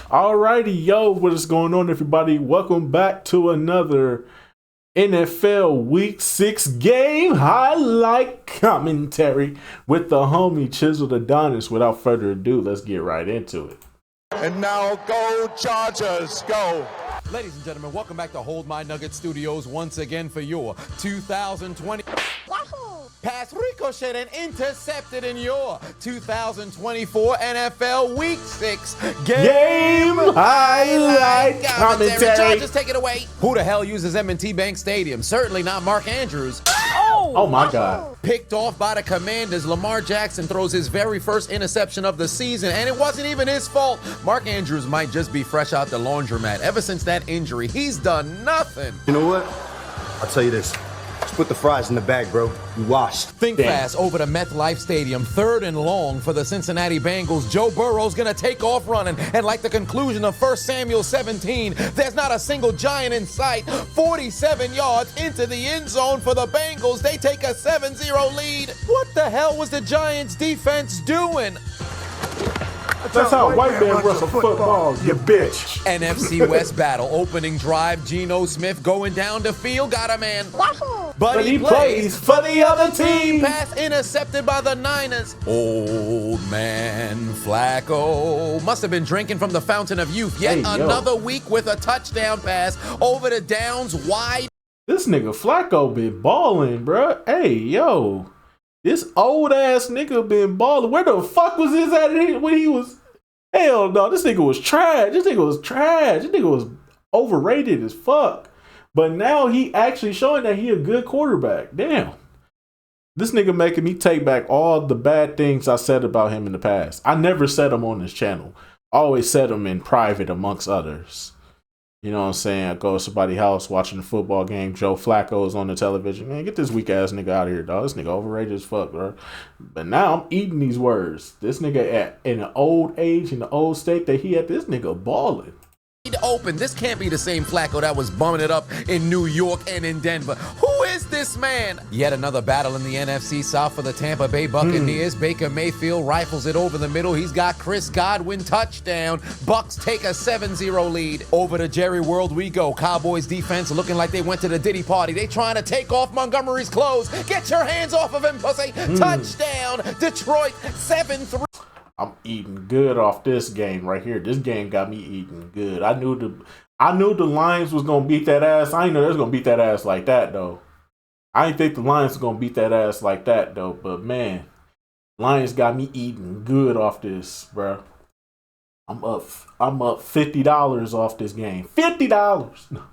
Alrighty, yo, what is going on, everybody? Welcome back to another NFL Week 6 game highlight commentary with the homie Chiseled Adonis. Without further ado, let's get right into it. And now go Chargers, go! Ladies and gentlemen, welcome back to Hold My Nugget Studios once again for your 2020 pass ricocheted and intercepted in your 2024 NFL Week 6 game highlight commentary. Chargers, take it away. Who the hell uses M&T Bank Stadium? Certainly not Mark Andrews. Oh my God. Picked off by the Commanders, Lamar Jackson throws his very first interception of the season, and it wasn't even his fault. Mark Andrews might just be fresh out the laundromat. Ever since that injury, he's done nothing. You know what? I'll tell you this. Just put the fries in the bag, bro. You washed. Think fast over to MetLife Stadium, 3rd and long for the Cincinnati Bengals. Joe Burrow's gonna take off running, and like the conclusion of 1 Samuel 17, there's not a single giant in sight. 47 yards into the end zone for the Bengals. They take a 7-0 lead. What the hell was the Giants defense doing? That's how white man runs a football, you bitch. NFC West battle, opening drive, Geno Smith going down the field, got a man. But he plays for the other team. Pass intercepted by the Niners. Old man Flacco must have been drinking from the fountain of youth. Yet another week with a touchdown pass over the downs wide. This nigga Flacco been balling, bruh. Hey, yo. This old ass nigga been balling. Where the fuck was his at when he was? Hell no, this nigga was trash. This nigga was overrated as fuck. But now he actually showing that he a good quarterback. Damn. This nigga making me take back all the bad things I said about him in the past. I never said them on this channel. I always said them in private amongst others. You know what I'm saying? I go to somebody's house watching the football game. Joe Flacco is on the television. Man, get this weak ass nigga out of here, dog. This nigga overrated as fuck, bro. But now I'm eating these words. This nigga in an old age, in the old state that he at, this nigga balling. Open. This can't be the same Flacco that was bumming it up in New York and in Denver. Who is this man? Yet another battle in the NFC South for the Tampa Bay Buccaneers. Baker Mayfield rifles it over the middle. He's got Chris Godwin touchdown. Bucks take a 7-0 lead. Over to Jerry World we go. Cowboys defense looking like they went to the Diddy party. They trying to take off Montgomery's clothes. Get your hands off of him, pussy. Touchdown. Detroit 7-3. I'm eating good off this game right here. This game got me eating good. I knew the Lions was gonna beat that ass. I didn't know they was gonna beat that ass like that though. I didn't think the Lions was gonna beat that ass like that though. But man, Lions got me eating good off this, bro. I'm up $50 off this game. $50.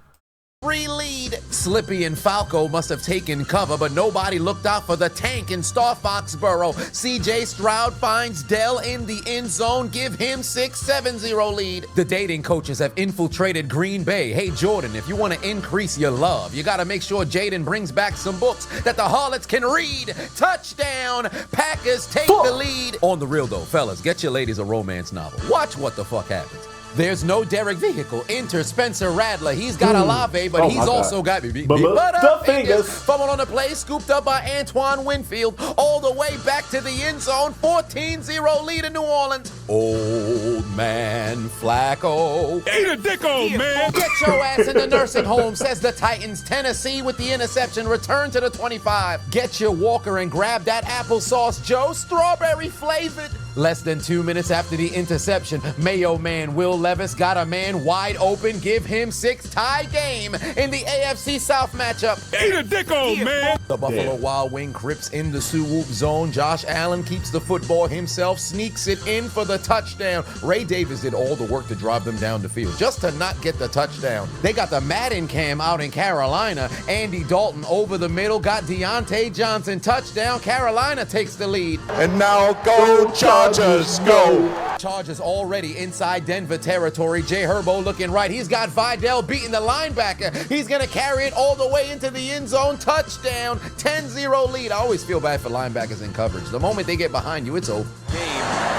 Lead. Slippy and Falco must have taken cover, but nobody looked out for the tank in Star Foxborough. CJ Stroud finds Dell in the end zone, give him 6-7-0 lead. The dating coaches have infiltrated Green Bay. Hey Jordan, if you want to increase your love, you got to make sure Jaden brings back some books that the harlots can read. Touchdown! Packers take the lead. On the real though, fellas, get your ladies a romance novel. Watch what the fuck happens. There's no Derek vehicle. Enter Spencer Radler. He's got Olave, but he's also got fingers. Fumble on the play, scooped up by Antoine Winfield. All the way back to the end zone. 14-0 lead in New Orleans. Old man Flacco. Eat a dick, old man. Get your ass in the nursing home, says the Titans. Tennessee with the interception. Return to the 25. Get your walker and grab that applesauce, Joe. Strawberry flavored. Less than 2 minutes after the interception, Mayo man Will Levis got a man wide open. Give him 6. Tie game in the AFC South matchup. Eat a dick, old man. The Buffalo Wild Wing Crips in the Sioux zone. Josh Allen keeps the football himself, sneaks it in for the touchdown. Ray Davis did all the work to drive them down the field just to not get the touchdown. They got the Madden cam out in Carolina. Andy Dalton over the middle, got Deontay Johnson touchdown. Carolina takes the lead. And now go Chargers, go! Chargers already inside Denver territory. Jay Herbo looking right. He's got Vidal beating the linebacker. He's going to carry it all the way into the end zone. Touchdown. 10-0 lead. I always feel bad for linebackers in coverage. The moment they get behind you, it's over.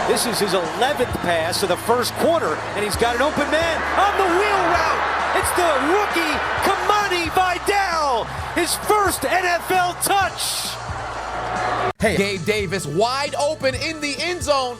This is his 11th pass of the first quarter, and he's got an open man on the wheel route. It's the rookie, Kamani Vidal. His first NFL touch. Hey, Gabe Davis wide open in the end zone.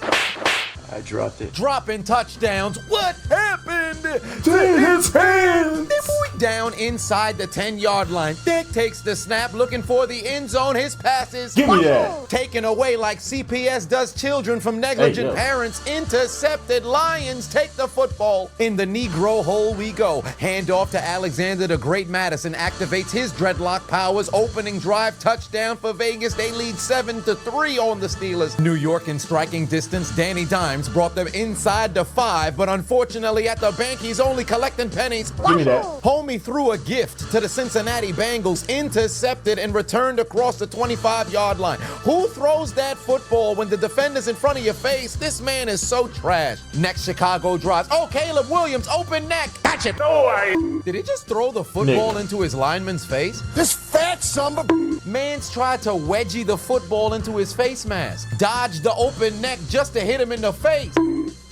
I dropped it. Dropping touchdowns. What happened To his hands. Down inside the 10-yard line. Dick takes the snap, looking for the end zone. His passes Give me that. taken away like CPS does children from negligent Hey, yo. parents. Intercepted. Lions take the football. In the Negro hole we go. Handoff to Alexander the Great Madison. Activates his dreadlock powers. Opening drive. Touchdown for Vegas. They lead 7-3 on the Steelers. New York in striking distance. Danny Dimes brought them inside the 5, but unfortunately at the bank he's only collecting pennies. Give me that. Homie threw a gift to the Cincinnati Bengals, intercepted and returned across the 25-yard line. Who throws that football when the defender's in front of your face? This man is so trash. Next Chicago drives. Oh, Caleb Williams, open neck. Catch it. Did he just throw the football into his lineman's face? This fat son of a... Mans tried to wedgie the football into his face mask. Dodged the open neck just to hit him in the face.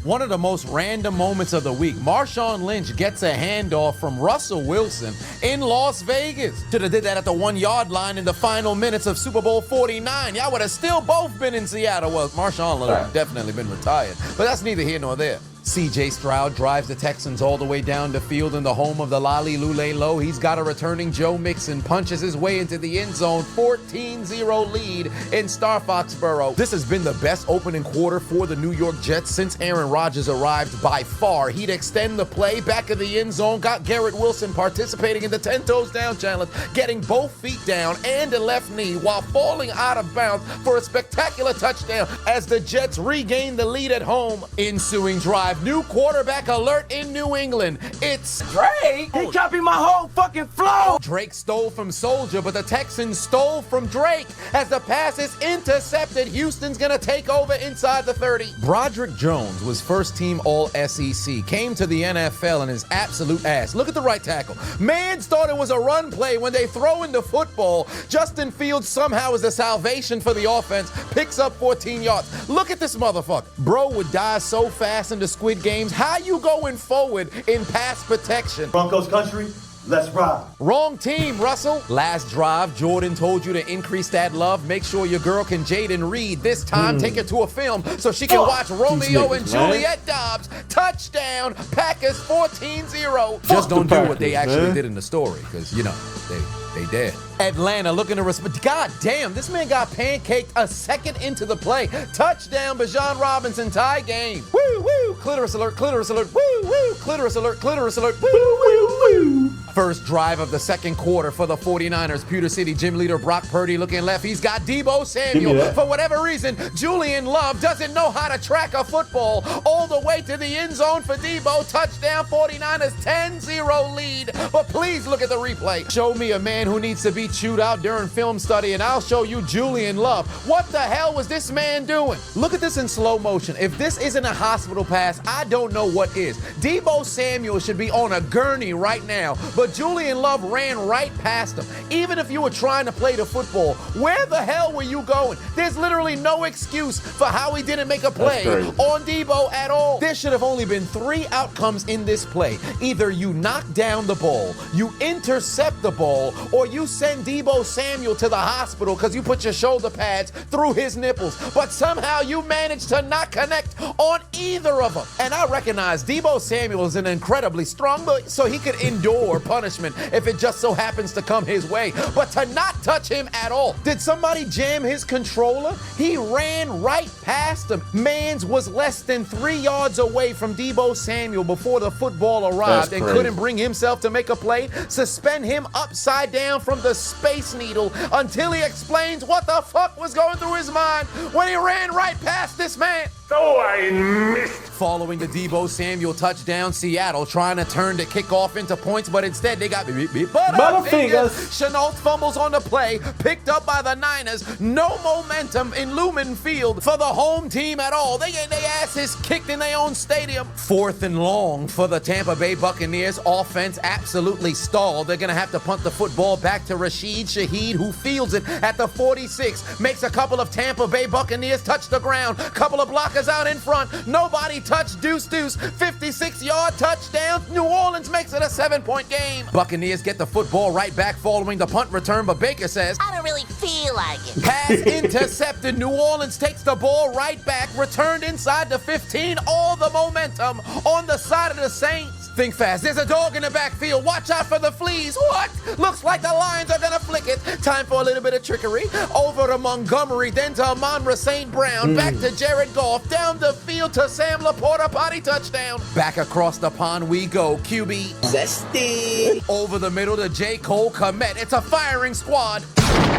One of the most random moments of the week, Marshawn Lynch gets a handoff from Russell Wilson in Las Vegas. Should have did that at the 1-yard line in the final minutes of Super Bowl 49. Y'all would have still both been in Seattle. Well, Marshawn would have definitely been retired, but that's neither here nor there. C.J. Stroud drives the Texans all the way down the field in the home of the Lolly Lule Low. He's got a returning Joe Mixon, punches his way into the end zone, 14-0 lead in Star Foxborough. This has been the best opening quarter for the New York Jets since Aaron Rodgers arrived by far. He'd extend the play back of the end zone, got Garrett Wilson participating in the 10 toes down challenge, getting both feet down and a left knee while falling out of bounds for a spectacular touchdown as the Jets regain the lead at home. Ensuing drive. New quarterback alert in New England. It's Drake. He copied my whole fucking flow. Drake stole from Soldier, but the Texans stole from Drake. As the pass is intercepted, Houston's gonna take over inside the 30. Broderick Jones was first team All-SEC, came to the NFL and is absolute ass. Look at the right tackle. Mans thought it was a run play when they throw in the football. Justin Fields somehow is the salvation for the offense, picks up 14 yards. Look at this motherfucker. Bro would die so fast in the Squid Games. How you going forward in pass protection? Broncos country, let's ride. Wrong team, Russell. Last drive, Jordan told you to increase that love. Make sure your girl can Jaden read. This time, take her to a film so she can watch Romeo and Juliet Dobbs. Touchdown, Packers 14-0. Just don't do what they actually did in the story, because, you know, they dead. Atlanta looking to respond. God damn, this man got pancaked a second into the play. Touchdown, Bijan Robinson, tie game. Woo, woo, clitoris alert, woo, woo, clitoris alert, woo, woo, woo. First drive of the second quarter for the 49ers. Pewter City gym leader Brock Purdy looking left. He's got Deebo Samuel. For whatever reason, Julian Love doesn't know how to track a football. All the way to the end zone for Deebo. Touchdown, 49ers, 10-0 lead. But please look at the replay. Show me a man who needs to be chewed out during film study, and I'll show you Julian Love. What the hell was this man doing? Look at this in slow motion. If this isn't a hospital pass, I don't know what is. Deebo Samuel should be on a gurney right now, but Julian Love ran right past him. Even if you were trying to play the football, where the hell were you going? There's literally no excuse for how he didn't make a play on Deebo at all. There should have only been 3 outcomes in this play. Either you knock down the ball, you intercept the ball, or you send Deebo Samuel to the hospital because you put your shoulder pads through his nipples. But somehow you managed to not connect on either of them. And I recognize Deebo Samuel is an incredibly strong boy, so he could endure punishment if it just so happens to come his way. But to not touch him at all. Did somebody jam his controller? He ran right past him. Mans was less than 3 yards away from Deebo Samuel before the football arrived and couldn't bring himself to make a play. Suspend him upside down from the Space Needle until he explains what the fuck was going through his mind when he ran right past this man. Oh, I missed. Following the Deebo Samuel touchdown, Seattle trying to turn the kickoff into points, but instead they got Butterfingers. Chenault fumbles on the play, picked up by the Niners. No momentum in Lumen Field for the home team at all. They get their asses kicked in their own stadium. 4th and long for the Tampa Bay Buccaneers. Offense absolutely stalled. They're going to have to punt the football back to Rashid Shaheed, who fields it at the 46. Makes a couple of Tampa Bay Buccaneers touch the ground. Couple of blockers out in front. Nobody touch, deuce, 56-yard touchdown. New Orleans makes it a 7-point game. Buccaneers get the football right back following the punt return, but Baker says, I don't really feel like it. pass intercepted. New Orleans takes the ball right back, returned inside the 15. All the momentum on the side of the Saints. Think fast. There's a dog in the backfield. Watch out for the fleas. What? Looks like the Lions are going to flick it. Time for a little bit of trickery. Over to Montgomery, then to Amon-Ra St. Brown. Back to Jared Goff. Down the field to Sam Laporta. Potty touchdown. Back across the pond we go. QB. Zesty. Over the middle to J. Cole Kmet. It's a firing squad.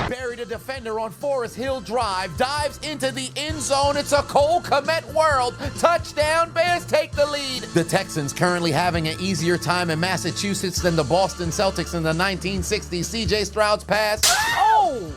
Buried a defender on Forest Hill Drive. Dives into the end zone. It's a Cole Kmet world. Touchdown. Bears take the lead. The Texans currently having an easier time in Massachusetts than the Boston Celtics in the 1960s. C.J. Stroud's pass. Oh,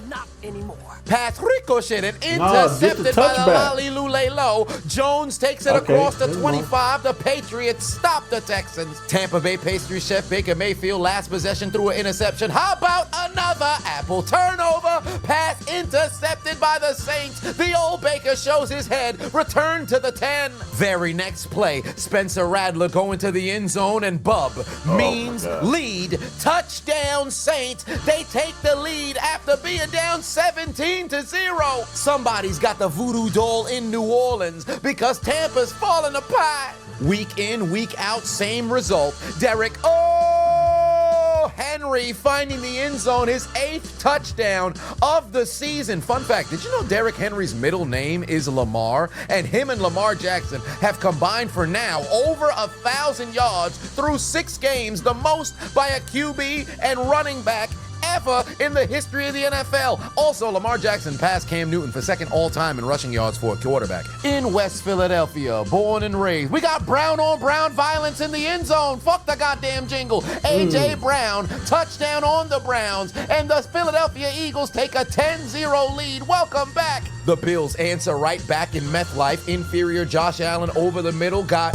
not anymore. Pass ricocheted, intercepted by the Lalilulelo. Jones takes it across the 25. The Patriots stop the Texans. Tampa Bay pastry chef Baker Mayfield last possession threw an interception. How about another Apple turnover? Pass intercepted by the Saints. The old Baker shows his head. Return to the 10. Very next play, Spencer Rattler going to the end zone and Bub means lead. Touchdown Saints. They take the lead after being down 17-0. Somebody's got the voodoo doll in New Orleans because Tampa's falling apart. Week in, week out, same result. Derek Henry finding the end zone, his 8th touchdown of the season. Fun fact, did you know Derrick Henry's middle name is Lamar? And him and Lamar Jackson have combined for now over 1,000 yards through 6 games, the most by a QB and running back ever in the history of the NFL. Also, Lamar Jackson passed Cam Newton for 2nd all-time in rushing yards for a quarterback. In West Philadelphia, born and raised, we got brown-on-brown violence in the end zone. Fuck the goddamn jingle. A.J. Brown, touchdown on the Browns, and the Philadelphia Eagles take a 10-0 lead. Welcome back. The Bills answer right back in meth life. Inferior Josh Allen over the middle got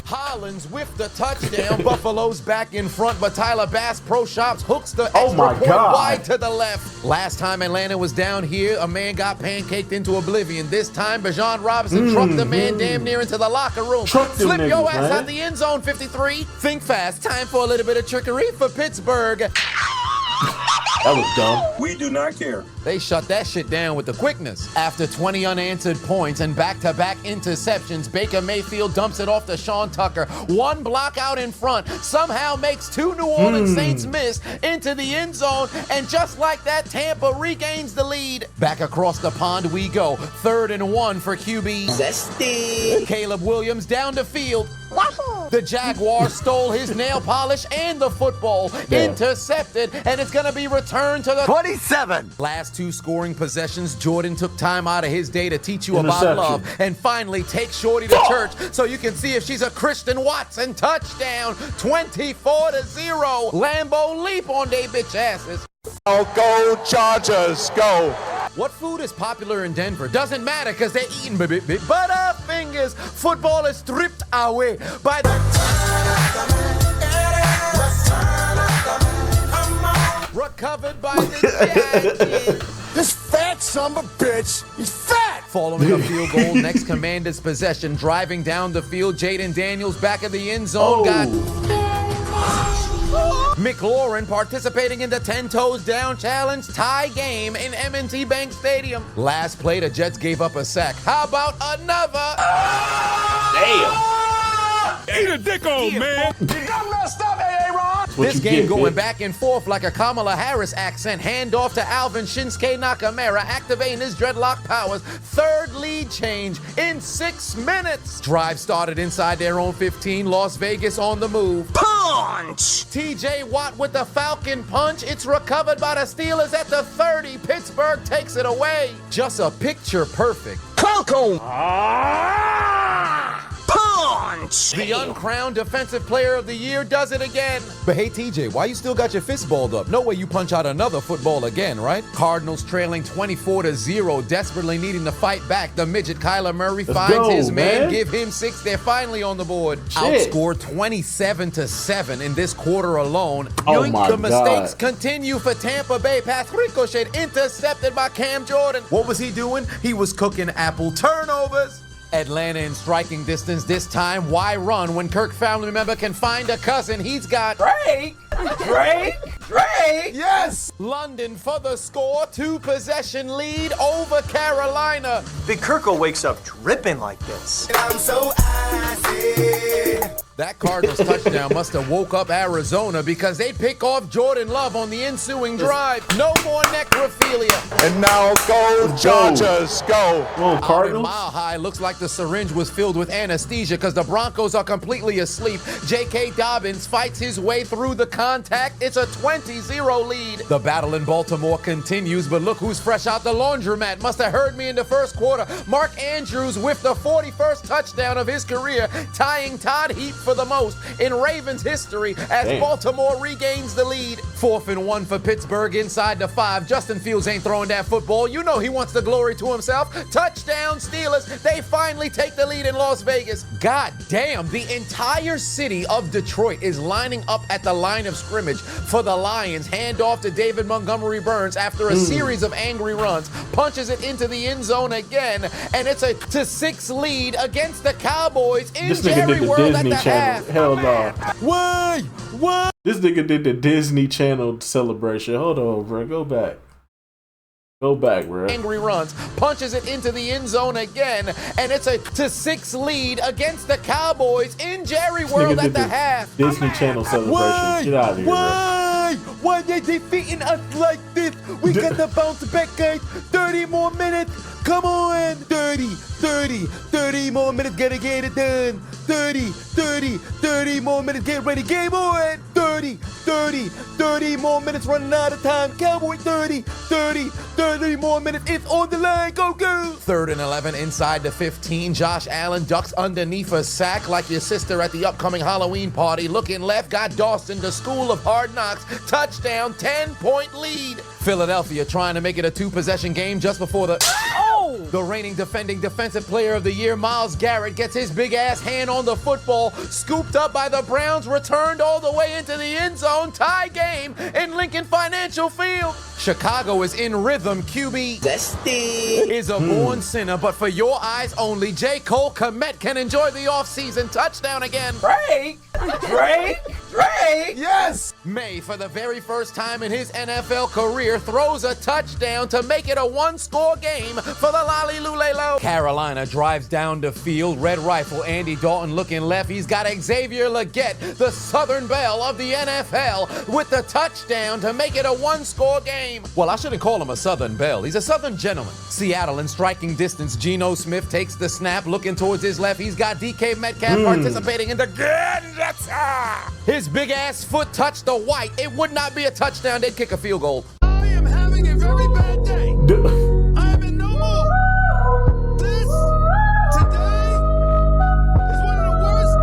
Hollins with the touchdown. Buffalo's back in front, but Tyler Bass Pro Shops hooks the extra point wide to the left. Last time Atlanta was down here, a man got pancaked into oblivion. This time, Bijan Robinson trucked the man damn near into the locker room. Flip your ass out the end zone, 53. Think fast. Time for a little bit of trickery for Pittsburgh. That was dumb. We do not care. They shut that shit down with the quickness. After 20 unanswered points and back-to-back interceptions, Baker Mayfield dumps it off to Sean Tucker. One block out in front, somehow makes 2 New Orleans Saints miss into the end zone, and just like that, Tampa regains the lead. Back across the pond we go. 3rd and 1 for QB. Zesty. Caleb Williams down the field. The Jaguars stole his nail polish and the football. Intercepted, and it's going to be returned to the 27. Last 2 scoring possessions, Jordan took time out of his day to teach you about love and finally take Shorty to church so you can see if she's a Christian Watson. Touchdown, 24-0. Lambeau leap on they bitch asses. Go Chargers, go. What food is popular in Denver? Doesn't matter because they're eating Butterfingers. Football is stripped away by the recovered by the Yankees. This fat son of a bitch, he's fat. Following a field goal, next Commander's possession, driving down the field, Jaden Daniels back of the end zone got McLaurin participating in the 10 toes down challenge tie game in M&T Bank Stadium. Last play, the Jets gave up a sack. How about another? Damn. Eat a dick, old man. You got messed up, Aaron. This game going back and forth like a Kamala Harris accent. Hand off to Alvin Shinsuke Nakamura, activating his dreadlock powers. 3rd lead change in 6 minutes. Drive started inside their own 15. Las Vegas on the move. Punch! TJ Watt with the Falcon punch. It's recovered by the Steelers at the 30. Pittsburgh takes it away. Just a picture perfect. Falcon. Punch! The uncrowned defensive player of the year does it again. But hey, TJ, why you still got your fist balled up? No way you punch out another football again, right? Cardinals trailing 24-0, desperately needing to fight back. The midget Kyler Murray finds his man, give him 6. They're finally on the board. Outscored 27-7 in this quarter alone. The mistakes continue for Tampa Bay. Pass ricochet intercepted by Cam Jordan. What was he doing? He was cooking apple turnovers. Atlanta in striking distance this time. Why run when Kirk family member can find a cousin? He's got Drake! yes! London for the score. 2-possession lead over Carolina. Big Kirko wakes up dripping like this. That Cardinals touchdown must have woke up Arizona because they pick off Jordan Love on the ensuing drive. No more necrophilia. And now go Chargers, go. Whoa, Out in Cardinals. Mile High, looks like the syringe was filled with anesthesia because the Broncos are completely asleep. J.K. Dobbins fights his way through the contact. It's a 20-0 lead. The battle in Baltimore continues, but look who's fresh out the laundromat. Must have heard me in the first quarter. Mark Andrews with the 41st touchdown of his career, tying Todd Heap for the most in Ravens history as Baltimore regains the lead. 4th and 1 for Pittsburgh inside the 5. Justin Fields ain't throwing that football. You know he wants the glory to himself. Touchdown Steelers. They finally take the lead in Las Vegas. God damn, the entire city of Detroit is lining up at the line of scrimmage for the Lions. Handoff to David Montgomery Burns after a series of angry runs. Punches it into the end zone again, and it's a 6 lead against the Cowboys in This nigga Jerry did the World Disney at the Channel. half. Hell no. What? This nigga did the Disney Channel celebration. Hold on, bro. Go back. Go back, bro. Angry runs, punches it into the end zone again, and it's a 6 lead against the Cowboys in Jerry World Nigga at did the the half. Disney Channel celebration. Get out of here, bro. Why they defeating us like this? We got to bounce back, guys. 30 more minutes. Come on. 30 more minutes. Gotta get it done. 30 more minutes. Get ready. Game on. 30 more minutes. Running out of time. Cowboy 30 more minutes. It's on the line. Go. 3rd and 11 inside the 15. Josh Allen ducks underneath a sack like your sister at the upcoming Halloween party. Looking left, got Dawson, the School of Hard Knocks. Touchdown, 10-point lead. Philadelphia trying to make it a 2-possession game just before the reigning defending defensive player of the year, Myles Garrett, gets his big ass hand on the football, scooped up by the Browns, returned all the way into the end zone, tie game in Lincoln Financial Field. Chicago is in rhythm. QB is a born sinner, but for your eyes only, J. Cole Kmet can enjoy the offseason. Touchdown again. Drake! Yes! May, for the very first time in his NFL career, throws a touchdown to make it a 1-score game for the Lolly-Lulelo. Carolina drives down the field. Red Rifle, Andy Dalton looking left. He's got Xavier Legette, the Southern Belle of the NFL, with the touchdown to make it a 1-score game. Well, I shouldn't call him a Southern Belle. He's a Southern gentleman. Seattle in striking distance. Geno Smith takes the snap, looking towards his left. He's got DK Metcalf participating in the his big ass foot touched the white. It would not be a touchdown. They'd kick a field goal. I am having a very bad day. I am in no mood. This today is one of the worst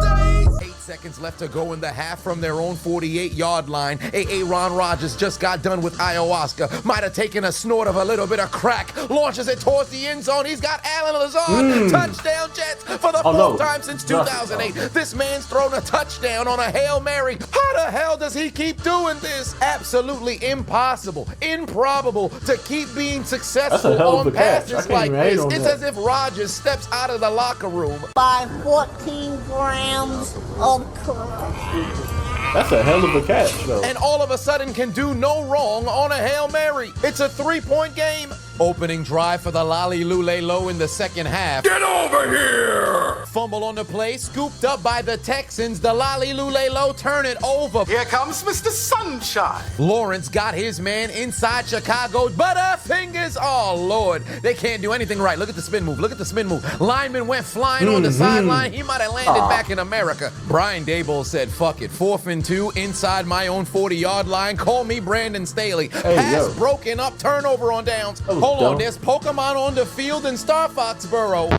days. 8 seconds left to go in the half from their own 48-yard line. Aaron Rodgers just got done with ayahuasca. Might have taken a snort of a little bit of crack. Launches it towards the end zone. He's got Allen Lazard. Touchdown Jets for the 4th time since 2008. This man's thrown a touchdown on a Hail Mary. How the hell does he keep doing this? Absolutely impossible, improbable to keep being successful on passes like this. It's as if Rodgers steps out of the locker room. By 14 grams of cocaine. That's a hell of a catch, though. And all of a sudden can do no wrong on a Hail Mary. It's a 3-point game. Opening drive for the Lolly-Lulelo in the second half. Get over here! Fumble on the play, scooped up by the Texans. The Lolly-Lulelo turn it over. Here comes Mr. Sunshine. Lawrence got his man inside Chicago. Butterfingers. Oh, Lord. They can't do anything right. Look at the spin move. Look at the spin move. Lineman went flying on the sideline. He might have landed back in America. Brian Daboll said, fuck it. 4th and 2 inside my own 40-yard line. Call me Brandon Staley. Pass broken up. Turnover on downs. Hold on, there's Pokemon on the field in Star Foxborough.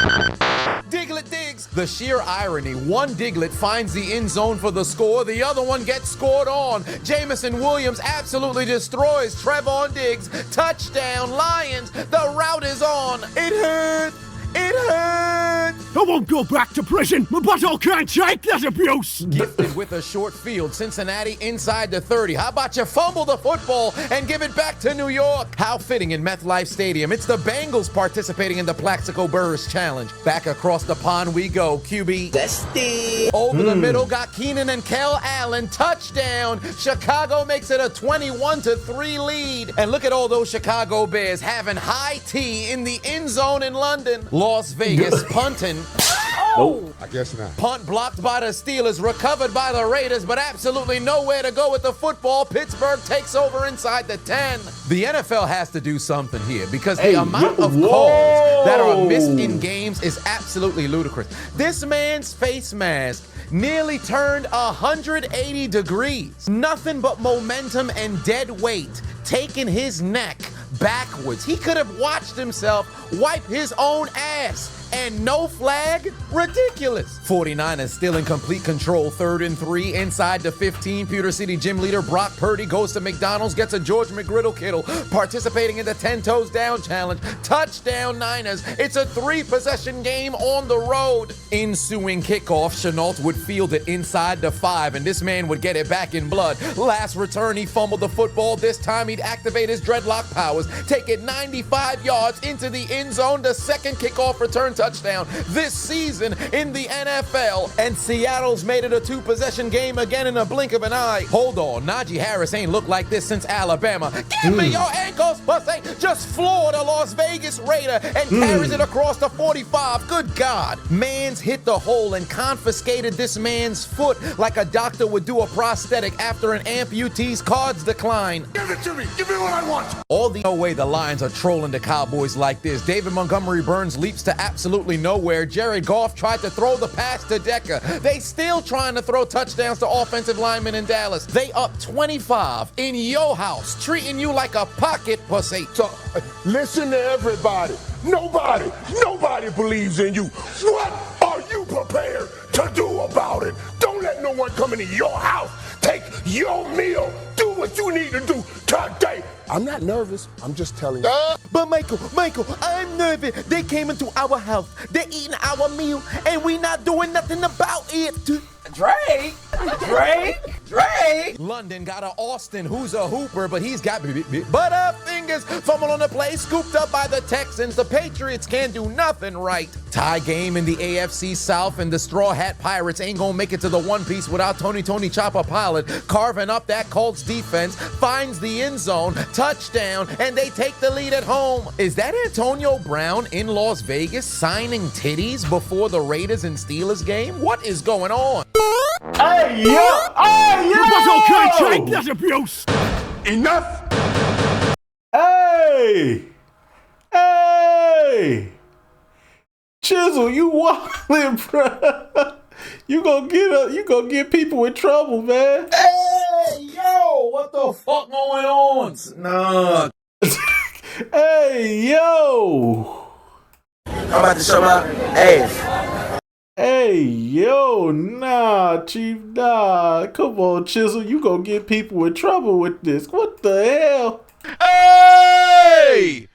Diglett digs. The sheer irony. One Diglett finds the end zone for the score. The other one gets scored on. Jamison Williams absolutely destroys Trevon Diggs. Touchdown, Lions. The route is on. It hurts. It hurts. I won't go back to prison. My butthole can't take that abuse. Gifted with a short field, Cincinnati inside the 30. How about you fumble the football and give it back to New York? How fitting in MetLife Stadium. It's the Bengals participating in the Plaxico Burress Challenge. Back across the pond we go, QB. Dusty. Over the middle, got Keenan and Kel Allen. Touchdown. Chicago makes it a 21-3 lead. And look at all those Chicago Bears having high tea in the end zone in London. Las Vegas punting. Nope. I guess not. Punt blocked by the Steelers, recovered by the Raiders, but absolutely nowhere to go with the football. Pittsburgh takes over inside the 10. The NFL has to do something here because the amount of calls that are missed in games is absolutely ludicrous. This man's face mask nearly turned 180 degrees. Nothing but momentum and dead weight taking his neck backwards. He could have watched himself wipe his own ass. And no flag? Ridiculous. 49ers still in complete control. 3rd and 3 inside the 15. Pewter City gym leader Brock Purdy goes to McDonald's, gets a George McGriddle Kittle, participating in the 10 toes down challenge. Touchdown Niners. It's a 3-possession game on the road. Ensuing kickoff, Chenault would field it inside the 5, and this man would get it back in blood. Last return, he fumbled the football. This time he'd activate his dreadlock powers, take it 95 yards into the end zone. The second kickoff return touchdown this season in the NFL. And Seattle's made it a 2-possession game again in a blink of an eye. Hold on, Najee Harris ain't looked like this since Alabama. Give me your ankles, pussy. Just floored a Las Vegas Raider and carries it across the 45. Good God. Man's hit the hole and confiscated this man's foot like a doctor would do a prosthetic after an amputee's cards decline. Give it to me. Give me what I want. All the way the Lions are trolling the Cowboys like this. David Montgomery Burns leaps to absolutely nowhere. Jared Goff tried to throw the pass to Decker. They still trying to throw touchdowns to offensive linemen in Dallas. They up 25 in your house, treating you like a pocket pussy. So, listen to everybody. Nobody believes in you. What are you prepared to do about it? Don't let no one come into your house. Take your meal. Do what you need to do today. I'm not nervous. I'm just telling you. But Michael, I'm nervous. They came into our house. They're eating our meal, and we not doing nothing about it. Drake. London got a Austin who's a hooper, but he's got butterfingers. Fumble on the play, scooped up by the Texans. The Patriots can't do nothing right. Tie game in the AFC South, and the Straw Hat Pirates ain't gonna make it to the One Piece without Tony Chopper Pilot carving up that Colts defense, finds the end zone, touchdown, and they take the lead at home. Is that Antonio Brown in Las Vegas signing titties before the Raiders and Steelers game? What is going on? Hey, yo! Hey, yo! My butthole can't take that abuse. Enough. Hey! Chisel, you wildin', bruh. You gonna get people in trouble, man. Hey, yo, what the fuck going on? Nah. Hey, yo! I'm about to show my ass. Hey, yo, nah, Chief, nah. Come on, Chisel, you gonna get people in trouble with this. What the hell? Hey!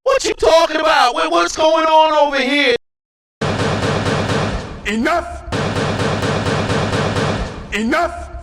What you talking about? What's going on over here? Enough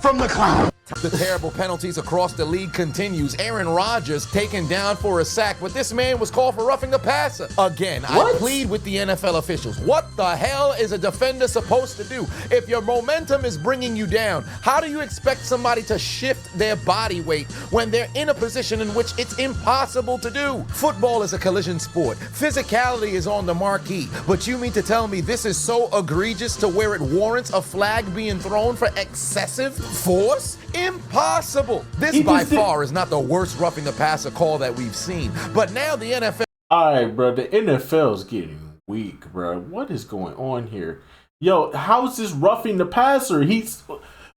from the clown. The terrible penalties across the league continues. Aaron Rodgers taken down for a sack, but this man was called for roughing the passer. Again, I plead with the NFL officials. What the hell is a defender supposed to do? If your momentum is bringing you down, how do you expect somebody to shift their body weight when they're in a position in which it's impossible to do? Football is a collision sport. Physicality is on the marquee, but you mean to tell me this is so egregious to where it warrants a flag being thrown for excessive force? Impossible. This by far is not the worst roughing the passer call that we've seen. But now the NFL. All right, bro. The NFL's getting weak, bro. What is going on here? Yo, how is this roughing the passer?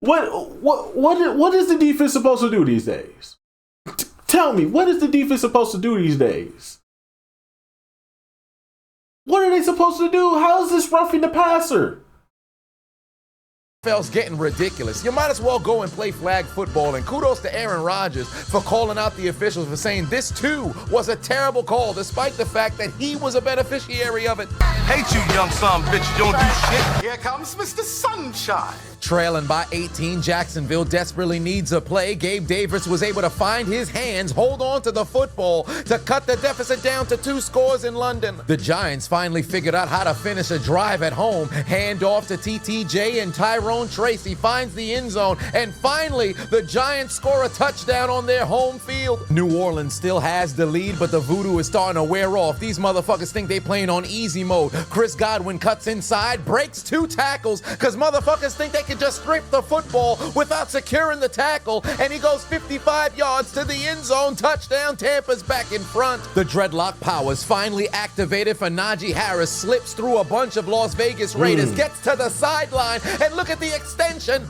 What is the defense supposed to do these days? Tell me, what is the defense supposed to do these days? What are they supposed to do? How is this roughing the passer? NFL's getting ridiculous. You might as well go and play flag football, and kudos to Aaron Rodgers for calling out the officials for saying this too was a terrible call, despite the fact that he was a beneficiary of it. Hate you, young son of a bitch. You don't do shit. Here comes Mr. Sunshine. Trailing by 18, Jacksonville desperately needs a play. Gabe Davis was able to find his hands, hold on to the football to cut the deficit down to 2 scores in London. The Giants finally figured out how to finish a drive at home. Hand off to TTJ, and Tyrone Tracy finds the end zone. And finally, the Giants score a touchdown on their home field. New Orleans still has the lead, but the voodoo is starting to wear off. These motherfuckers think they playing on easy mode. Chris Godwin cuts inside, breaks 2 tackles, because motherfuckers think they can just strip the football without securing the tackle, and he goes 55 yards to the end zone. Touchdown, Tampa's back in front. The dreadlock powers finally activated for Najee Harris, slips through a bunch of Las Vegas Raiders, gets to the sideline, and look at the extension.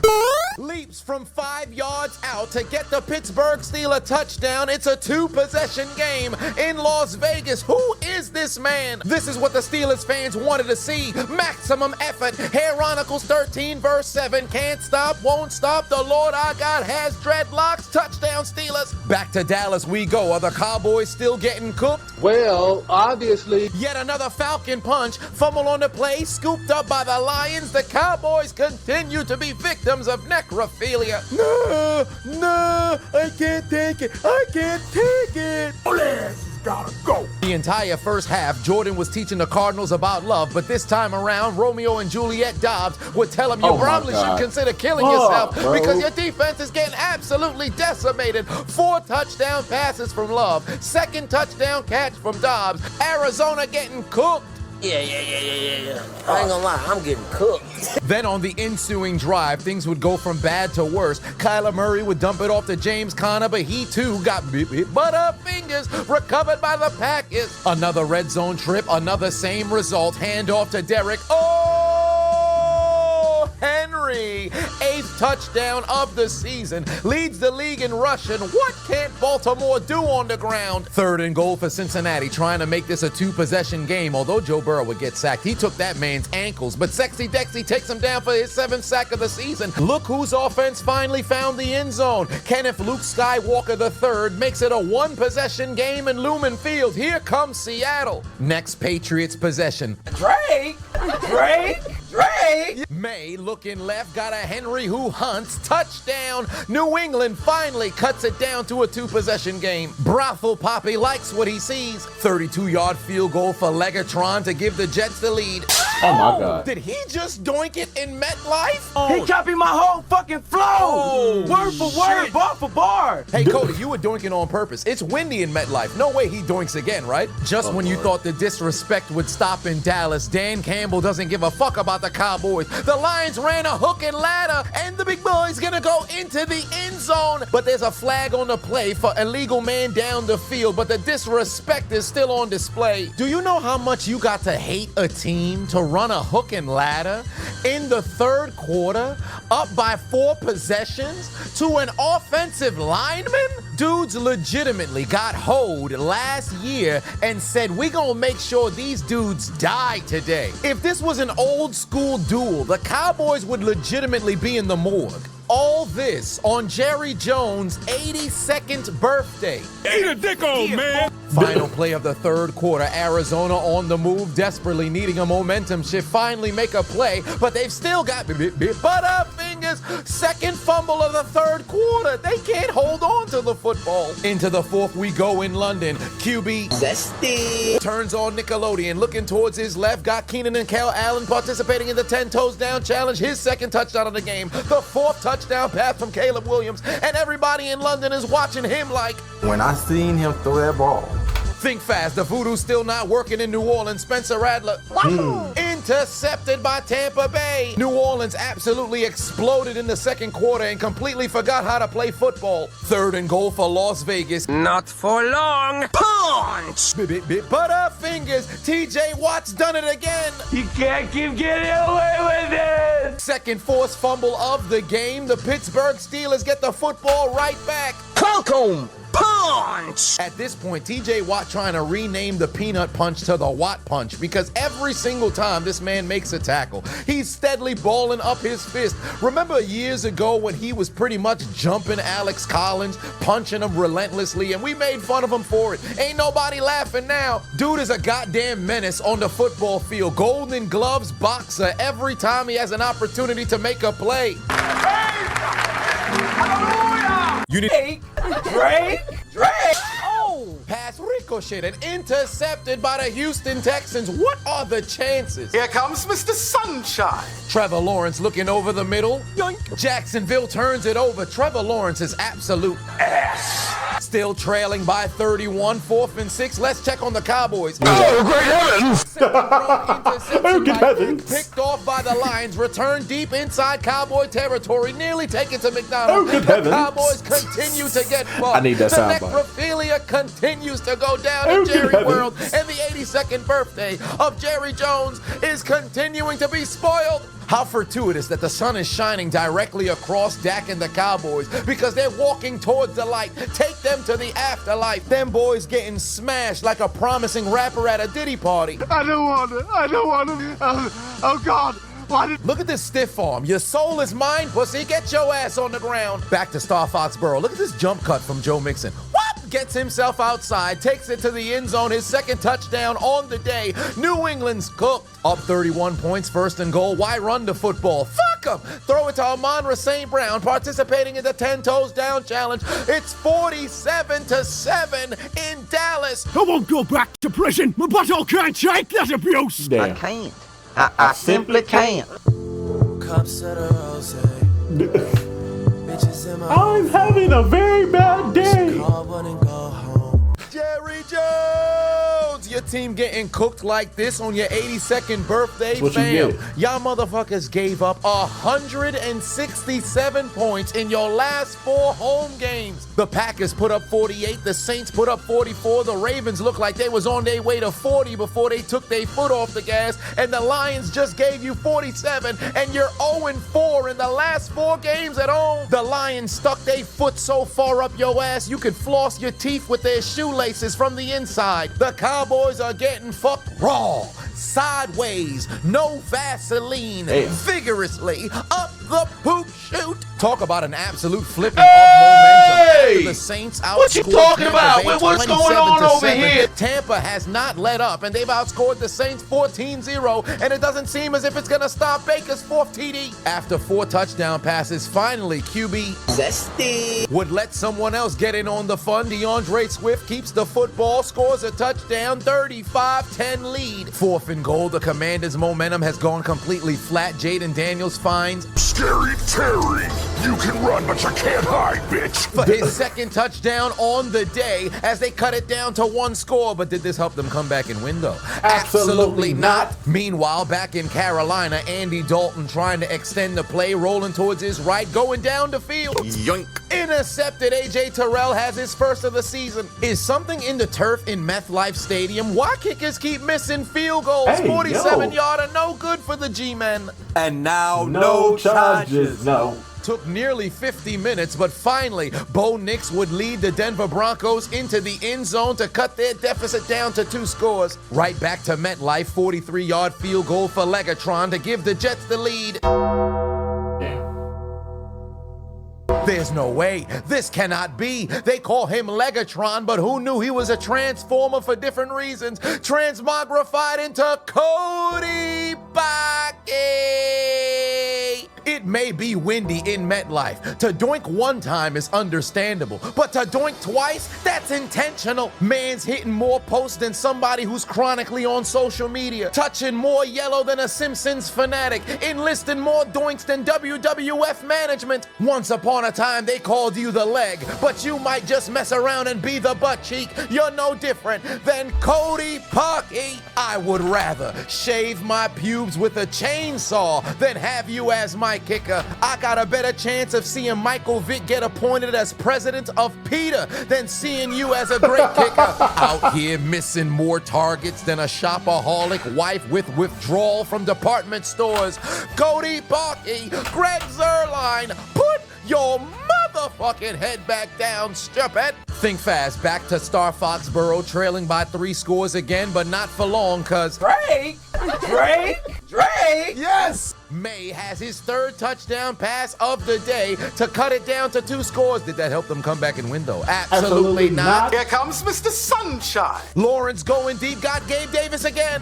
Leaps from 5 yards out to get the Pittsburgh Steelers touchdown. It's a 2-possession game in Las Vegas. Who is this man? This is what the Steelers fans wanted to see. Maximum effort. Heronicles 13 verse 7. Can't stop, won't stop. The Lord our God has dreadlocks. Touchdown Steelers. Back to Dallas we go. Are the Cowboys still getting cooked? Well, obviously. Yet another Falcon punch. Fumble on the play. Scooped up by the Lions. The Cowboys continue to be victims of necrophilia. No, I can't take it. I can't take it. Gotta go. The entire first half, Jordan was teaching the Cardinals about love, but this time around, Romeo and Juliet Dobbs would tell him you probably should consider killing yourself because your defense is getting absolutely decimated. 4 touchdown passes from Love, 2nd touchdown catch from Dobbs. Arizona getting cooked. Yeah. I ain't gonna lie, I'm getting cooked. Then on the ensuing drive, things would go from bad to worse. Kyler Murray would dump it off to James Conner, but he too got butterfingers recovered by the Packers. Another red zone trip, another same result. Handoff to Derek. Henry, 8th touchdown of the season, leads the league in rushing. What can't Baltimore do on the ground? 3rd and goal for Cincinnati, trying to make this a 2-possession game. Although Joe Burrow would get sacked, he took that man's ankles, but Sexy Dexy takes him down for his 7th sack of the season. Look whose offense finally found the end zone. Kenneth Luke Skywalker III makes it a 1-possession game in Lumen Field. Here comes Seattle. Next Patriots possession. Drake. May, looking left, got a Henry who hunts. Touchdown. New England finally cuts it down to a 2-possession game. Brothel Poppy likes what he sees. 32-yard field goal for Legatron to give the Jets the lead. Oh my God. Did he just doink it in MetLife? He copied my whole fucking flow. Word for word, bar for bar. Hey, Cody, you were doinking on purpose. It's windy in MetLife. No way he doinks again, right? Just when you thought the disrespect would stop in Dallas, Dan Campbell doesn't give a fuck about the Cowboys. The Lions ran a hook and ladder, and the big boy's gonna go into the end zone. But there's a flag on the play for illegal man down the field, but the disrespect is still on display. Do you know how much you got to hate a team to run a hook and ladder in the 3rd quarter, up by 4 possessions to an offensive lineman? Dudes legitimately got hoed last year and said, we gonna make sure these dudes die today. If this was an old school duel, the Cowboys would legitimately be in the morgue. All this on Jerry Jones' 82nd birthday. Eat a dick, old man! Final play of the 3rd quarter. Arizona on the move, desperately needing a momentum shift. Finally make a play, but they've still got butterfingers. 2nd fumble of the 3rd quarter. They can't hold on to the football. Into the 4th we go in London. QB Zesty turns on Nickelodeon, looking towards his left. Got Keenan and Cal Allen participating in the 10 toes down challenge. His 2nd touchdown of the game. The 4th touchdown pass from Caleb Williams, and everybody in London is watching him like, When I seen him throw that ball. Think fast. The voodoo's still not working in New Orleans. Spencer Rattler intercepted by Tampa Bay. New Orleans absolutely exploded in the 2nd quarter and completely forgot how to play football. 3rd and goal for Las Vegas. Not for long. Punch. Butterfingers. TJ Watt's done it again. You can't keep getting away with it. 2nd forced fumble of the game. The Pittsburgh Steelers get the football right back. Welcome punch. At this point, TJ Watt trying to rename the peanut punch to the Watt punch because every single time this man makes a tackle, he's steadily balling up his fist. Remember years ago when he was pretty much jumping Alex Collins, punching him relentlessly, and we made fun of him for it. Ain't nobody laughing now. Dude is a goddamn menace on the football field. Golden Gloves boxer every time he has an opportunity to make a play. You need Drake. Oh, pass ricocheted and intercepted by the Houston Texans. What are the chances? Here comes Mr. Sunshine. Trevor Lawrence looking over the middle. Yoink. Jacksonville turns it over. Trevor Lawrence is absolute ass. Still trailing by 31, 4th and 6. Let's check on the Cowboys. Oh, great heavens! Picked off by the Lions, returned deep inside Cowboy territory, nearly taken to McDonald's. Oh, good the heavens. Cowboys continue to get fucked. I need that The soundbite. necrophilia continues to go down Oh, in good Jerry heavens. World, and the 82nd birthday of Jerry Jones is continuing to be spoiled. How fortuitous that the sun is shining directly across Dak and the Cowboys because they're walking towards the light. Take them to the afterlife. Them boys getting smashed like a promising rapper at a Diddy party. I don't want to. Oh God. Why did... Look at this stiff arm. Your soul is mine, pussy. Get your ass on the ground. Back to Star Foxborough. Look at this jump cut from Joe Mixon. What? Gets himself outside, takes it to the end zone, his second touchdown on the day. New England's cooked. Up 31 points, 1st and goal. Why run the football? Fuck him. Throw it to Amon-Ra St. Brown, participating in the 10 toes down challenge. It's 47-7 in Dallas. I won't go back to prison. My butthole can't take that abuse. Damn. I can't. I simply can't. Cups of the rose. Bitches in my I'm having a very bad day. call one and go home. Jerry Jones, your team getting cooked like this on your 82nd birthday, That's what you fam. get. Y'all motherfuckers gave up 167 points in your last 4 home games. The Packers put up 48, the Saints put up 44, the Ravens looked like they was on their way to 40 before they took their foot off the gas, and the Lions just gave you 47, and you're 0-4 in the last 4 games at home. The Lions stuck their foot so far up your ass you could floss your teeth with their shoelaces from the inside. The Cowboys are getting fucked raw, sideways, no Vaseline, Damn. vigorously up the poop chute. Talk about an absolute flipping of momentum. After the Saints What you outscored talking Tampa about? Bay What's going on 27-7. over here? Tampa has not let up, and they've outscored the Saints 14-0, and it doesn't seem as if it's gonna stop Baker's 4th TD. After 4 touchdown passes, finally QB Zesty. would let someone else get in on the fun. DeAndre Swift keeps the football, scores a touchdown, 35-10 lead. 4th and goal, the Commanders' momentum has gone completely flat. Jaden Daniels finds Scary Terry, you can run, but you can't hide, bitch. for his 2nd touchdown on the day as they cut it down to 1 score. But did this help them come back and win, though? Absolutely not. Meanwhile, back in Carolina, Andy Dalton trying to extend the play, rolling towards his right, going down the field. Yoink. Intercepted. AJ Terrell has his 1st of the season. Is something in the turf in MetLife Stadium? Why kickers keep missing field goals? Hey, 47-yarder, no good for the G-men. And now No charges. No. Took nearly 50 minutes, but finally, Bo Nix would lead the Denver Broncos into the end zone to cut their deficit down to 2 scores. Right back to MetLife, 43-yard field goal for Legatron to give the Jets the lead. There's no way. This cannot be. They call him Legatron, but who knew he was a transformer for different reasons? Transmogrified into Cody Bucky. It may be windy in MetLife. To doink one time is understandable, but to doink twice, that's intentional. Man's hitting more posts than somebody who's chronically on social media, touching more yellow than a Simpsons fanatic, enlisting more doinks than WWF management. Once upon a time, they called you the leg, but you might just mess around and be the butt cheek. You're no different than Cody Bucky. I would rather shave my pubes with a chainsaw than have you as my kicker. I got a better chance of seeing Michael Vick get appointed as president of PETA than seeing you as a great kicker. Out here missing more targets than a shopaholic wife with withdrawal from department stores. Cody Bucky, Greg Zerline, put your motherfucking head back down, stupid. Think fast, back to Star Foxborough, trailing by 3 scores again, but not for long, cause Drake! Yes! May has his 3rd touchdown pass of the day to cut it down to 2 scores. Did that help them come back and win, though? Absolutely not. Here comes Mr. Sunshine. Lawrence going deep, got Gabe Davis again.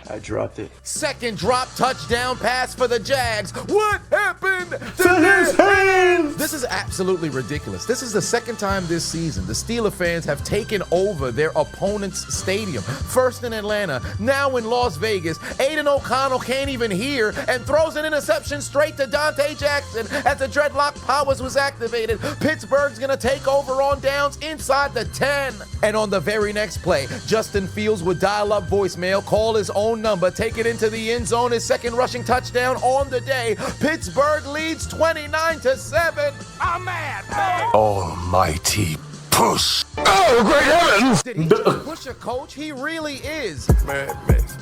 I dropped it. 2nd drop touchdown pass for the Jags. What happened To his hands! This is absolutely ridiculous. This is the 2nd time this season the Steeler fans have taken over their opponent's stadium. First in Atlanta, now in Las Vegas. Aiden O'Connell can't even hear and throws an interception straight to Dante Jackson as the dreadlock powers was activated. Pittsburgh's gonna take over on downs inside the 10. And on the very next play, Justin Fields would dial up voicemail, call his own number, take it into the end zone, his 2nd rushing touchdown on the day. Pittsburgh leads 29-7. I'm mad, man. Almighty push. Oh, great heavens! Did he just push a coach? He really is. Mad mess.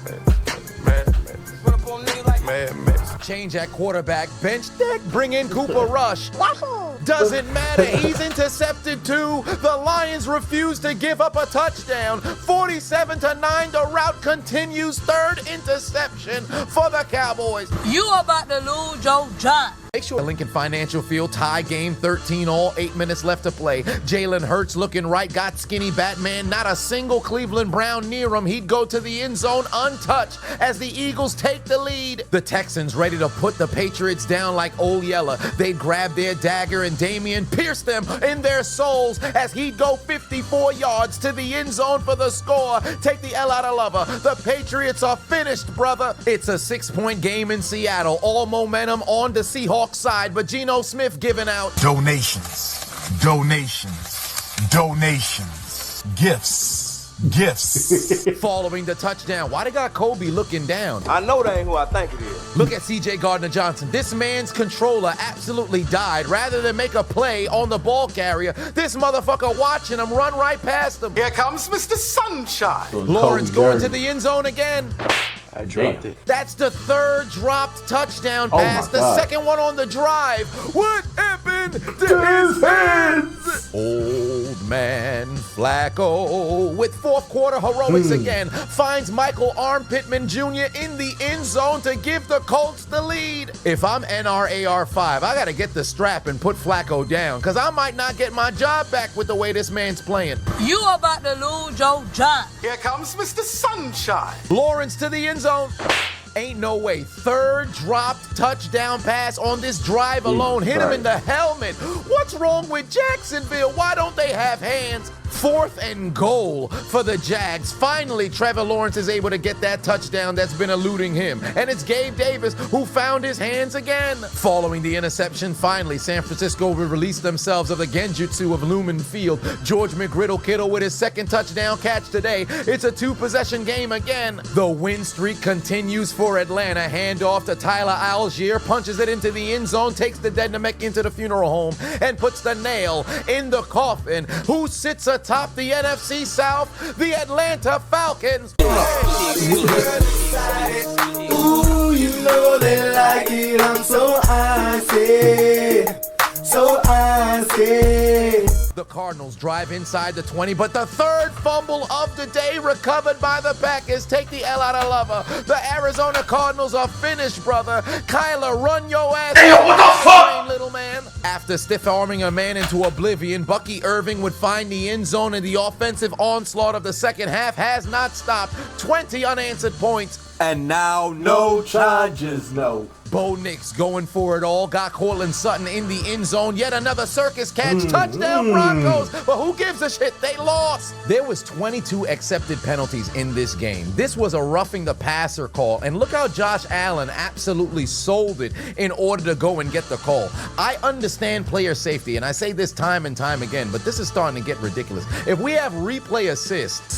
Change at quarterback, bench deck, bring in Cooper Rush. Doesn't matter, he's intercepted too. The Lions refuse to give up a touchdown. 47-9, the route continues. 3rd interception for the Cowboys. You about to lose your job. Make sure Lincoln Financial Field tie game 13 all, 8 minutes left to play. Jalen Hurts looking right, got skinny Batman. Not a single Cleveland Brown near him. He'd go to the end zone untouched as the Eagles take the lead. The Texans ready to put the Patriots down like Old Yeller. They'd grab their dagger and Damian pierced them in their souls as he'd go 54 yards to the end zone for the score. Take the L out of lover. The Patriots are finished, brother. It's a 6-point game in Seattle. All momentum on the Seahawks side, but Geno Smith giving out Donations. Gifts. following the touchdown. Why they got Kobe looking down? I know that ain't who I think it is. Look at CJ Gardner-Johnson. This man's controller absolutely died. Rather than make a play on the ball carrier, this motherfucker watching him run right past him. Here comes Mr. Sunshine. Lawrence going to the end zone again. I dropped it. That's the 3rd dropped touchdown pass, the 2nd one on the drive. What happened to his hands? Old man Flacco with 4th quarter heroics again finds Michael Arm Pittman Jr. in the end zone to give the Colts the lead. If I'm NRAR5, I gotta get the strap and put Flacco down, because I might not get my job back with the way this man's playing. You about to lose your job. Here comes Mr. Sunshine. Lawrence to the end zone. Ain't no way. 3rd dropped touchdown pass on this drive alone. Hit him in the helmet. What's wrong with Jacksonville? Why don't they have hands? 4th and goal for the Jags. Finally, Trevor Lawrence is able to get that touchdown that's been eluding him. And it's Gabe Davis who found his hands again. Following the interception, finally, San Francisco will release themselves of the genjutsu of Lumen Field. George McGriddle Kittle with his 2nd touchdown catch today. It's a 2-possession game again. The win streak continues for Atlanta. Handoff to Tyler Algier, punches it into the end zone, takes the dead Namek into the funeral home, and puts the nail in the coffin. Who sits atop the NFC South? The Atlanta Falcons. Ooh, you know they like it. I'm so icy. The Cardinals drive inside the 20, but the 3rd fumble of the day recovered by the Packers. Take the L out of lover. The Arizona Cardinals are finished, brother. Kyler, run your ass. Hey, yo, what the fuck? Little man. After stiff-arming a man into oblivion, Bucky Irving would find the end zone, and the offensive onslaught of the 2nd half has not stopped. 20 unanswered points. And now, no charges, no. Bo Nix going for it all. Got Cortland Sutton in the end zone. Yet another circus catch. Touchdown Broncos. But who gives a shit? They lost. There was 22 accepted penalties in this game. This was a roughing the passer call. And look how Josh Allen absolutely sold it in order to go and get the call. I understand player safety, and I say this time and time again, but this is starting to get ridiculous. If we have replay assist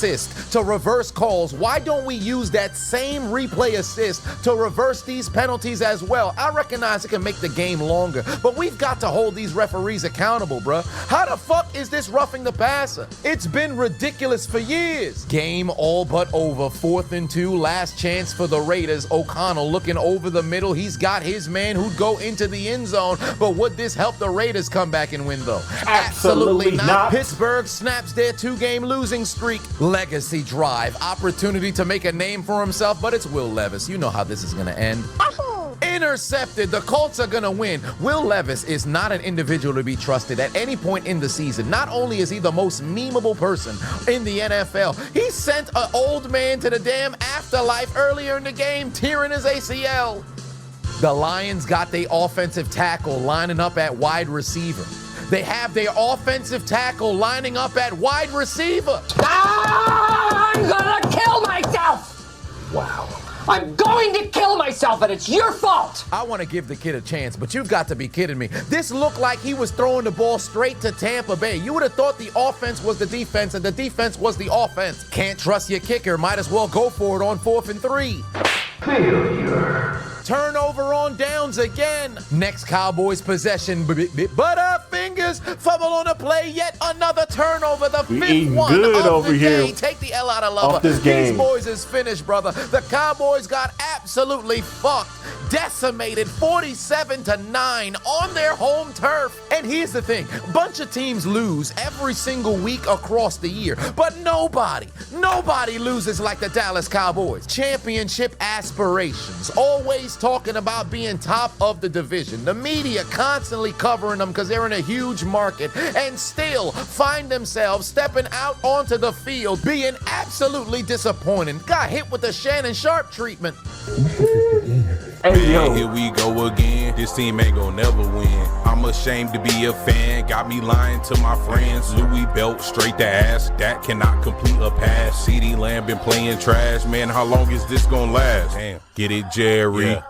to reverse calls, why don't we use that same replay assist to reverse these penalties as well. I recognize it can make the game longer, but we've got to hold these referees accountable, bruh. How the fuck is this roughing the passer? It's been ridiculous for years. Game all but over. 4th and 2, last chance for the Raiders. O'Connell looking over the middle. He's got his man who'd go into the end zone, but would this help the Raiders come back and win, though? Absolutely not. Pittsburgh snaps their 2-game losing streak. Legacy drive. Opportunity to make a name for himself, but it's Will Levis. You know how this is going to end. Intercepted. The Colts are going to win. Will Levis is not an individual to be trusted at any point in the season. Not only is he the most memeable person in the NFL, he sent an old man to the damn afterlife earlier in the game, tearing his ACL. The Lions got their offensive tackle lining up at wide receiver. They have their offensive tackle lining up at wide receiver. I'm gonna kill myself! Wow. I'm going to kill myself, and it's your fault! I want to give the kid a chance, but you've got to be kidding me. This looked like he was throwing the ball straight to Tampa Bay. You would have thought the offense was the defense, and the defense was the offense. Can't trust your kicker. Might as well go for it on 4th and 3. Failure. Turnover on downs again. Next Cowboys possession. Butterfingers fumble on a play. Yet another turnover. The 5th one of over the here. day. Take the L out of Lover. This game. These boys is finished, brother. The Cowboys got absolutely fucked. Decimated 47-9 on their home turf. And here's the thing. Bunch of teams lose every single week across the year. But nobody loses like the Dallas Cowboys. Championship aspirations. Always talking about being top of the division. The media constantly covering them because they're in a huge market and still find themselves stepping out onto the field being absolutely disappointing. Got hit with the Shannon Sharp treatment. Hey, yo. Here we go again. This team ain't gonna never win. I'm ashamed to be a fan. Got me lying to my friends. Louis belt straight to ass. That cannot complete a pass. CD Lamb been playing trash. Man, how long is this gonna last? Damn. Get it, Jerry. Yeah.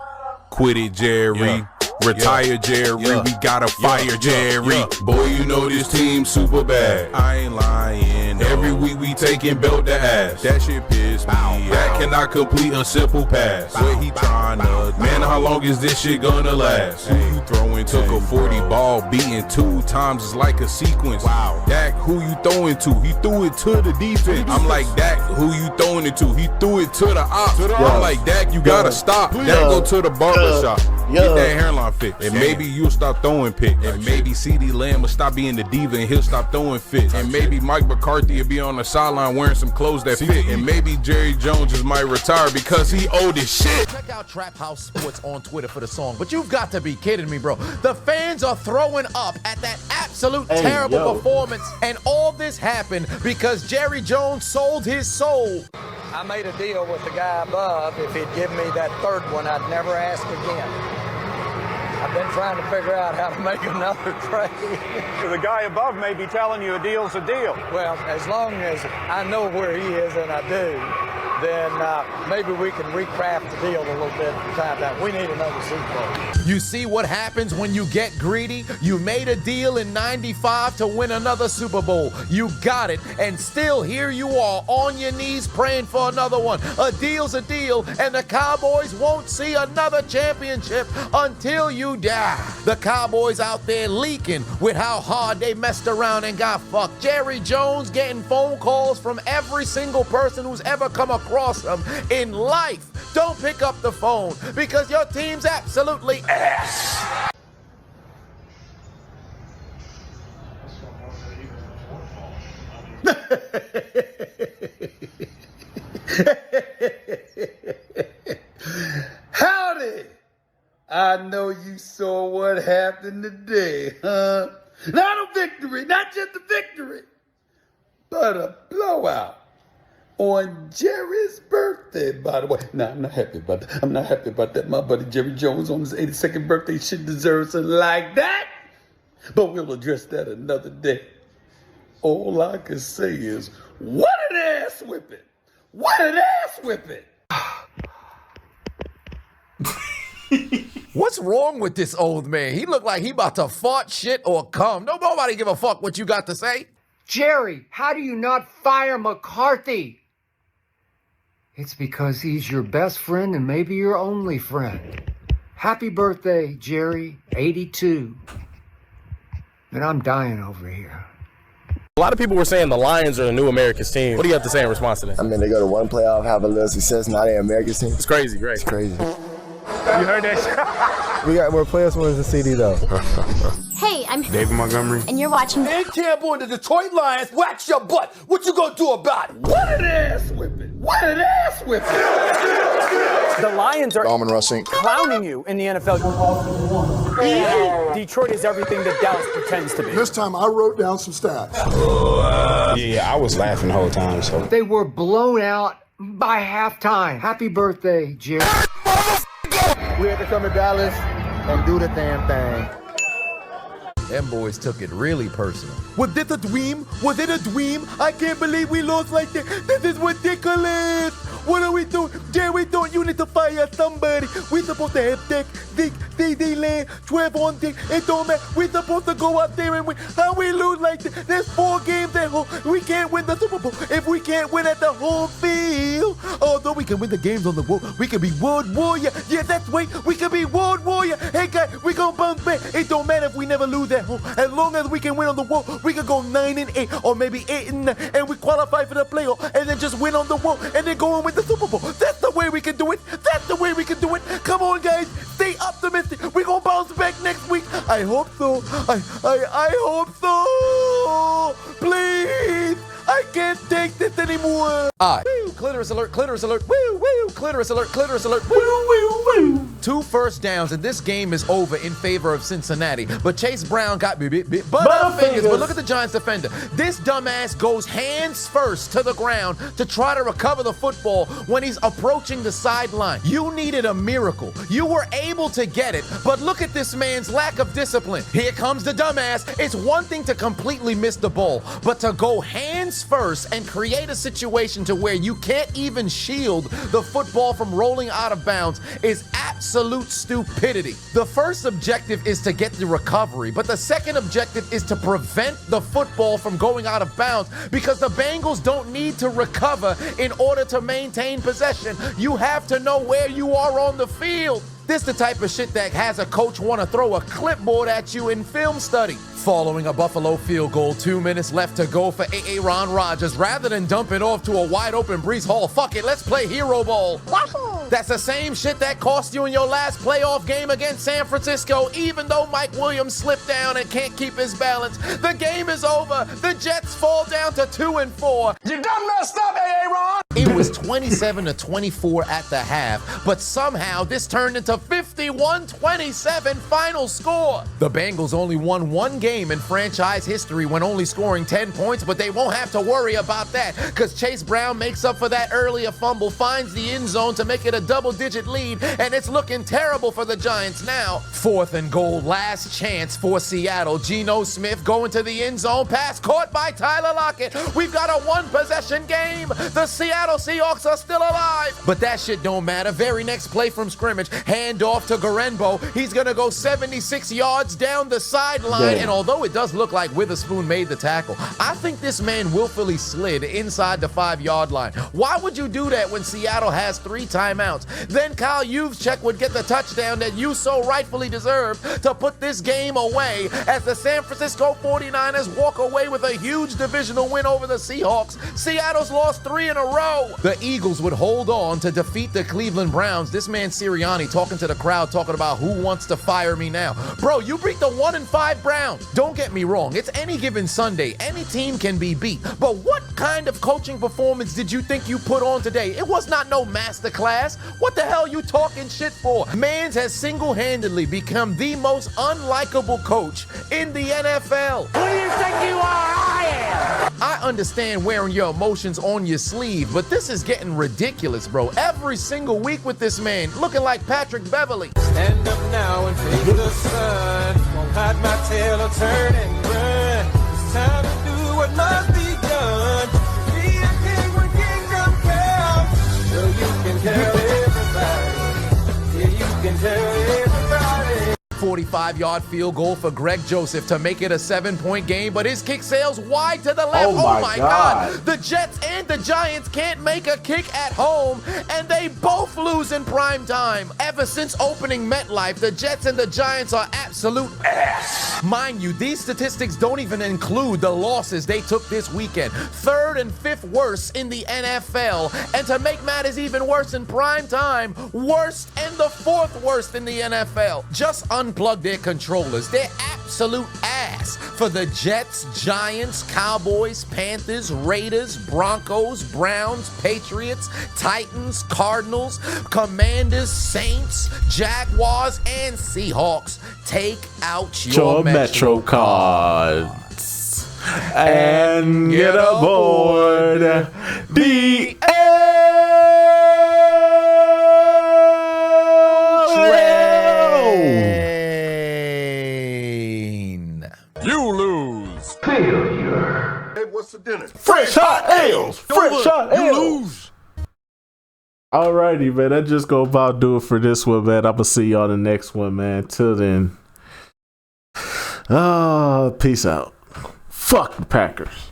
Quit it, Jerry. Yeah. Retire, Jerry. We gotta fire Jerry. Boy, you know this team super bad. I ain't lying. Every week we taking belt to ass. That shit piss me. That cannot complete a simple pass. What he trying to? Man, how long is this shit gonna last? Who you throwing? Took a 40 ball, beating 2 times. It's like a sequence. Wow. Dak, who you throwing to? He threw it to the defense. I'm like, Dak, who you throwing it to? He threw it to the ops. I'm like, Dak, you gotta stop. Dak, go to the barbershop. Get that hairline fixed. And maybe you'll stop throwing picks. And maybe CD Lamb will stop being the diva and he'll stop throwing fits. And maybe Mike McCarthy will be on the sideline wearing some clothes that fit. And maybe Jerry Jones just might retire because he old as shit. Check out Trap House Sports on Twitter for the song. But you've got to be kidding me, bro. The fans are throwing up at that absolute terrible performance. And all this happened because Jerry Jones sold his soul. I made a deal with the guy above. If he'd give me that 3rd one, I'd never ask again. I've been trying to figure out how to make another trade. So the guy above may be telling you a deal's a deal. Well, as long as I know where he is, and I do, then maybe we can recraft the deal a little bit from time to time. We need another Super Bowl. You see what happens when you get greedy? You made a deal in '95 to win another Super Bowl. You got it, and still here you are on your knees praying for another one. A deal's a deal, and the Cowboys won't see another championship until you die. The Cowboys out there leaking with how hard they messed around and got fucked. Jerry Jones getting phone calls from every single person who's ever come across him in life. Don't pick up the phone because your team's absolutely ass. Howdy! I know you saw what happened today, huh? Not a victory, not just a victory, but a blowout on Jerry's birthday, by the way. Nah, I'm not happy about that. I'm not happy about that. My buddy Jerry Jones on his 82nd birthday should deserve something like that. But we'll address that another day. All I can say is, what an ass whipping! What an ass whipping! What's wrong with this old man? He looked like he about to fart, shit, or cum. Nobody give a fuck what you got to say. Jerry, how do you not fire McCarthy? It's because he's your best friend and maybe your only friend. Happy birthday, Jerry, 82. And I'm dying over here. A lot of people were saying the Lions are the new America's team. What do you have to say in response to that? I mean, they go to one playoff, have a little success, now they're America's team. It's crazy, right? It's crazy. You heard that? We got more players wins the CD, though. Hey, I'm David Montgomery. and you're watching. In Tampa and the Detroit Lions, wax your butt. What you gonna do about it? What an ass whipping. What an ass whipping. The Lions are Almond Rushing. clowning you in the NFL. Detroit is everything that Dallas pretends to be. This time I wrote down some stats. Yeah, I was laughing the whole time, so. They were blown out by halftime. Happy birthday, Jerry. We had to come to Dallas and do the damn thing. Them boys took it really personal. Was this a dream? Was it a dream? I can't believe we lost like that. This is ridiculous. What are we doing? Jerry, don't you need to fire somebody? We supposed to have Dick, CD Land, Trevon Dick. It don't matter. We supposed to go out there and win. How we lose like that? There's 4 games at home. We can't win the Super Bowl if we can't win at the home field. Although we can win the games on the road, we can be world warrior. Yeah, that's right. We can be world warrior. Hey, guys, we gonna bounce back. It don't matter if we never lose at home. As long as we can win on the road, we can go 9-8 or maybe 8-9, and we qualify for the playoff, and then just win on the road, and then go and win the Super Bowl. That's the way we can do it. That's the way we can do it. Come on, guys. Stay optimistic. We're going to bounce back next week. I hope so. I hope so. Please. I can't take this anymore. Woo, clitoris alert, clitoris alert, woo, woo, clitoris alert, woo, woo, woo. 2 first downs, and this game is over in favor of Cincinnati. But Chase Brown got butterfingers. But look at the Giants defender. This dumbass goes hands first to the ground to try to recover the football when he's approaching the sideline. You needed a miracle. You were able to get it, but look at this man's lack of discipline. Here comes the dumbass. It's one thing to completely miss the ball, but to go hands first and create a situation to where you can't even shield the football from rolling out of bounds is absolute stupidity. The first objective is to get the recovery, but the second objective is to prevent the football from going out of bounds, because the Bengals don't need to recover in order to maintain possession. You have to know where you are on the field. This the type of shit that has a coach want to throw a clipboard at you in film study. Following a Buffalo field goal, 2 minutes left to go for Aaron Rodgers. Rather than dump it off to a wide open Breece Hall, fuck it, let's play hero ball. That's the same shit that cost you in your last playoff game against San Francisco. Even though Mike Williams slipped down and can't keep his balance, the game is over. The Jets fall down to 2-4. You done messed up, Aaron. It was 27-24 at the half, but somehow this turned into 51-27 final score. The Bengals only won 1 game in franchise history when only scoring 10 points, but they won't have to worry about that because Chase Brown makes up for that earlier fumble, finds the end zone to make it a double-digit lead, and it's looking terrible for the Giants now. 4th and goal, last chance for Seattle. Geno Smith going to the end zone, pass caught by Tyler Lockett. We've got a 1-possession game. The Seattle Seahawks are still alive. But that shit don't matter. Very next play from scrimmage, hand off to Garenbo. He's gonna go 76 yards down the sideline, and although it does look like Witherspoon made the tackle, I think this man willfully slid inside the 5-yard line. Why would you do that when Seattle has 3 timeouts? Then Kyle Juszczyk would get the touchdown that you so rightfully deserve to put this game away as the San Francisco 49ers walk away with a huge divisional win over the Seahawks. Seattle's lost 3 in a row. The Eagles would hold on to defeat the Cleveland Browns. This man Sirianni talking to the crowd, talking about who wants to fire me now. Bro, you beat the 1-5 Browns. Don't get me wrong, it's any given Sunday. Any team can be beat. But what kind of coaching performance did you think you put on today? It was not no masterclass. What the hell you talking shit for? Mans has single-handedly become the most unlikable coach in the NFL. Who do you think you are? I am. I understand wearing your emotions on your sleeve, but this is getting ridiculous, bro. Every single week with this man, looking like Patrick Beverly. Stand up now and face the sun. Won't hide my tail or turn and run. It's time to do what must be done. Be a king when kingdom comes. So you can tell everybody. Yeah, you can tell everybody. 45-yard field goal for Greg Joseph to make it a 7-point game, but his kick sails wide to the left. Oh my God. The Jets and the Giants can't make a kick at home, and they both lose in prime time. Ever since opening MetLife, the Jets and the Giants are absolute ass. Mind you, these statistics don't even include the losses they took this weekend. 3rd and 5th worst in the NFL, and to make matters even worse in prime time, worst and the 4th worst in the NFL. Just unplug their controllers. They're absolute ass for the Jets, Giants, Cowboys, Panthers, Raiders, Broncos, Browns, Patriots, Titans, Cardinals, Commanders, Saints, Jaguars, and Seahawks. Take out your Metro cards and get aboard the train. You lose. Failure. Hey, what's for dinner? Fresh hot ales. Fresh hot ales. You lose. Alrighty, man. That just go about do it for this one, man. I'm gonna see y'all in the next one, man. Till then, peace out. Fuck the Packers.